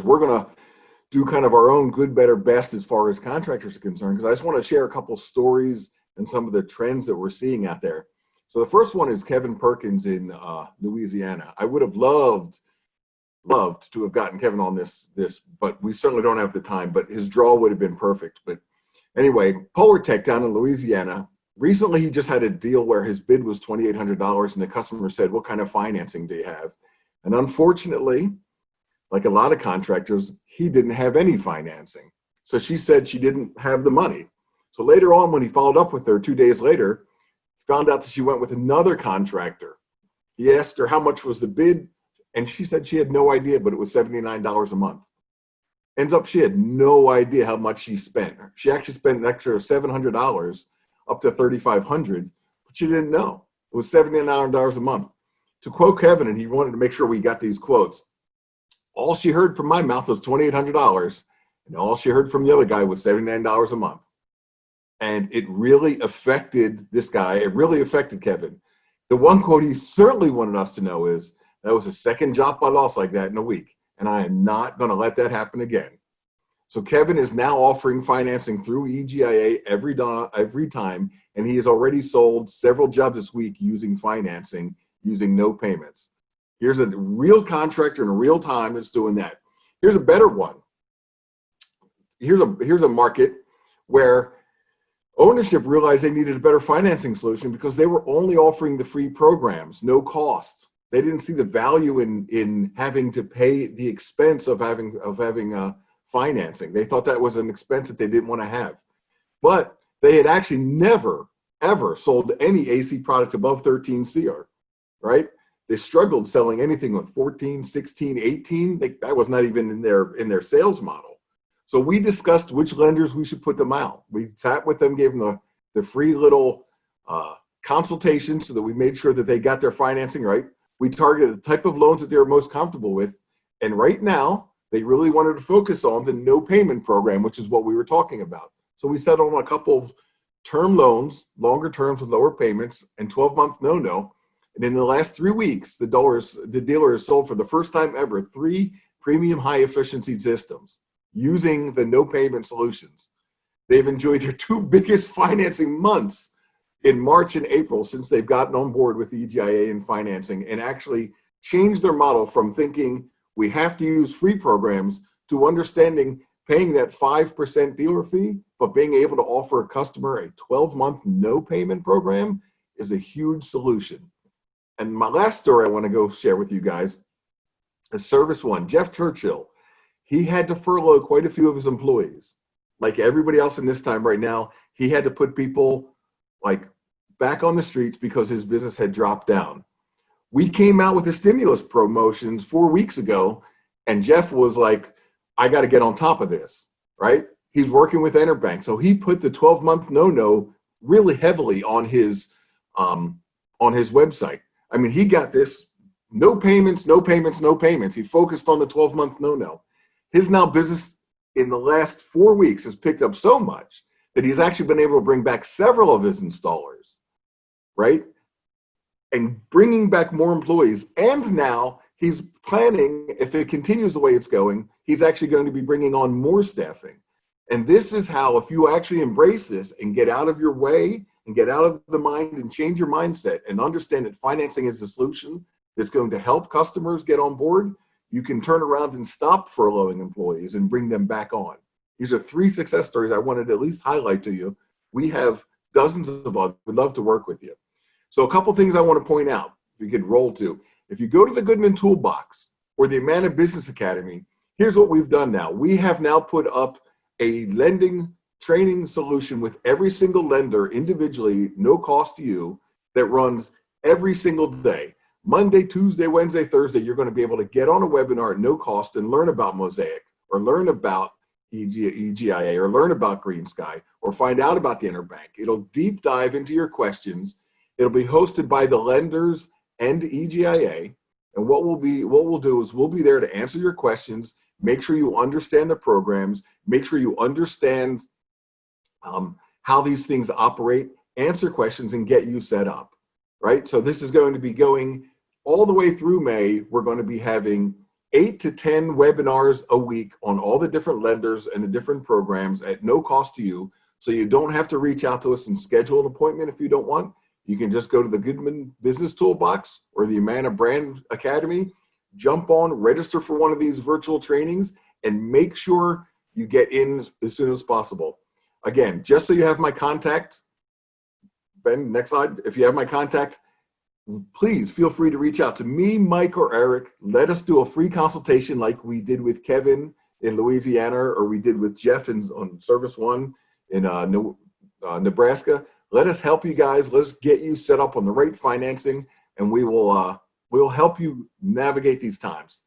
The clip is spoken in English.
we're going to do kind of our own good, better, best as far as contractors are concerned, because I just want to share a couple stories and some of the trends that we're seeing out there. So the first one is Kevin Perkins in Louisiana. I would have loved to have gotten Kevin on this, but we certainly don't have the time, but his draw would have been perfect. But anyway, Polar Tech down in Louisiana, recently he just had a deal where his bid was $2,800 and the customer said, what kind of financing do you have? And unfortunately, like a lot of contractors, he didn't have any financing. So she said she didn't have the money. So later on, when he followed up with her 2 days later, he found out that she went with another contractor. He asked her how much was the bid, and she said she had no idea, but it was $79 a month. Ends up she had no idea how much she spent. She actually spent an extra $700 up to $3,500, but she didn't know. It was $79 a month. To quote Kevin, and he wanted to make sure we got these quotes, all she heard from my mouth was $2,800, and all she heard from the other guy was $79 a month. And it really affected this guy. It really affected Kevin. The one quote he certainly wanted us to know is, that was the second job I lost like that in a week, and I am not going to let that happen again. So Kevin is now offering financing through EGIA every time, and he has already sold several jobs this week using financing, using no payments. Here's a real contractor in real time that's doing that. Here's a better one. Here's a market where ownership realized they needed a better financing solution because they were only offering the free programs, no costs. They didn't see the value in having to pay the expense of having financing. They thought that was an expense that they didn't want to have. But they had actually never, ever sold any AC product above 13 CR, right? They struggled selling anything with 14, 16, 18. That was not even in their sales model. So we discussed which lenders we should put them out. We sat with them, gave them the free little consultation so that we made sure that they got their financing right. We targeted the type of loans that they were most comfortable with. And right now, they really wanted to focus on the no payment program, which is what we were talking about. So we settled on a couple of term loans, longer terms with lower payments, and 12-month no-no. And in the last 3 weeks, the dealer has sold for the first time ever 3 premium high-efficiency systems using the no payment solutions. They've enjoyed their 2 biggest financing months in March and April since they've gotten on board with EGIA and financing, and actually changed their model from thinking we have to use free programs to understanding paying that 5% dealer fee, but being able to offer a customer a 12-month no payment program is a huge solution. And my last story I want to go share with you guys is Service One. Jeff Churchill, he had to furlough quite a few of his employees. Like everybody else in this time right now, he had to put people like back on the streets because his business had dropped down. We came out with the stimulus promotions 4 weeks ago, and Jeff was like, I got to get on top of this, right? He's working with Interbank. So he put the 12-month no-no really heavily on his website. I mean, he got this no payments, no payments, no payments. He focused on the 12-month no-no. His now business in the last 4 weeks has picked up so much that he's actually been able to bring back several of his installers, right? And bringing back more employees. And now he's planning, if it continues the way it's going, he's actually going to be bringing on more staffing. And this is how, if you actually embrace this and get out of your way and get out of the mind and change your mindset and understand that financing is the solution that's going to help customers get on board, you can turn around and stop furloughing employees and bring them back on. These are 3 success stories I wanted to at least highlight to you. We have dozens of others. We'd love to work with you. So a couple things I want to point out, if you could roll to. If you go to the Goodman Toolbox or the Amana Business Academy, here's what we've done now. We have now put up a lending training solution with every single lender individually, no cost to you, that runs every single day. Monday, Tuesday, Wednesday, Thursday, you're going to be able to get on a webinar at no cost and learn about Mosaic or learn about EGIA or learn about Green Sky or find out about the Interbank. It'll deep dive into your questions. It'll be hosted by the lenders and EGIA. And what we'll do is we'll be there to answer your questions, make sure you understand the programs, make sure you understand how these things operate, answer questions, and get you set up, right? So this is going to be going all the way through May. We're going to be having 8 to 10 webinars a week on all the different lenders and the different programs at no cost to you. So you don't have to reach out to us and schedule an appointment if you don't want. You can just go to the Goodman Business Toolbox or the Amana Brand Academy, jump on, register for one of these virtual trainings, and make sure you get in as soon as possible. Again, just so you have my contact, Ben, next slide. If you have my contact, please feel free to reach out to me, Mike, or Eric. Let us do a free consultation like we did with Kevin in Louisiana, or we did with Jeff on Service One in Nebraska. Let us help you guys. Let's get you set up on the right financing, and we'll help you navigate these times.